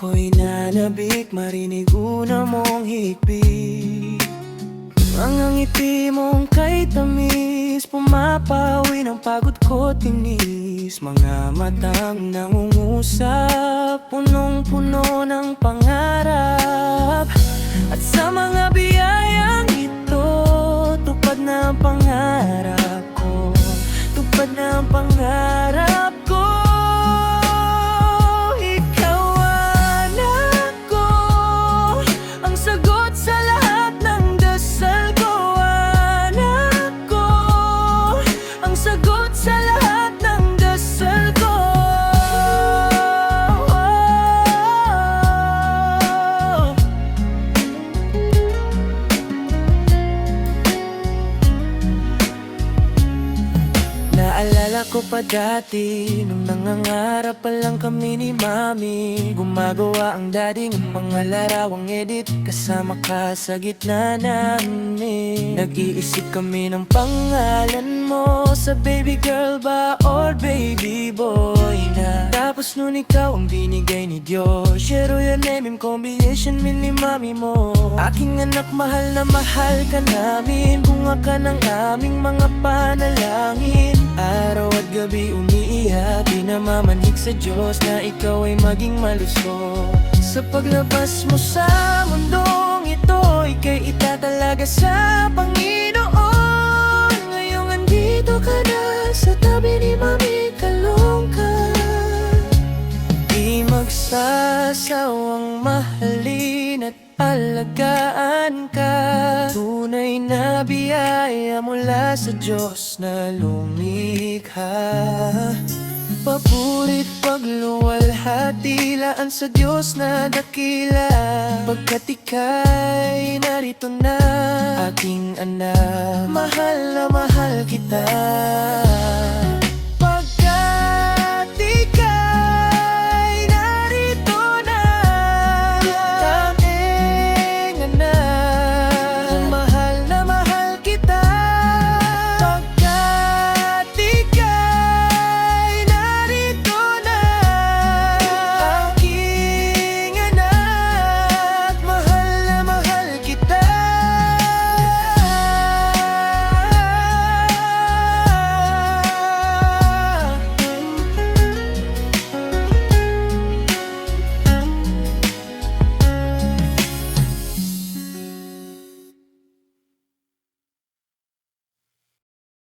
Ako'y nanabik, marinig una mong higpit. Mga ngiti mong kay tamis, pumapawi ng pagod ko tinis. Mga matang nangungusap, punong-puno ng pangarap. At sa mga biyayang ito, tupad na ang pangarap ko. Tupad na ang pangarap ko. Ikaw anak ko, ang sagot sa lahat ng dasal ko. Anak ko, ang sagot sa lahat ng dasal ko. Naalala ko pa dati, nung nangangarap pa lang kami ni mami. Gumagawa ang daddy ng mga larawang edit, kasama ka sa gitna namin. Nag-iisip kami ng pangalan mo, sa baby girl ba or baby boy na. Tapos nun ikaw ang binigay ni Diyos, share your name in combination min ni mami mo. Aking anak, mahal na mahal ka namin, bunga ka ng aming mga panalangin. Araw at gabi umiiyak, di namamanhik sa Diyos na ikaw ay maging malusog. Sa paglabas mo sa mundong ito, ika'y itatalaga sa Panginoon. Ngayong andito ka na sa tabi ni Mami Kalungka, di magsasawang mahalin at alagaan ka. Tunay na biyaya mula sa Diyos na lumikha. Papurit pagluwalhatilaan sa Diyos na dakila, pagkat ika'y narito na, aking anak. Mahal na mahal kita.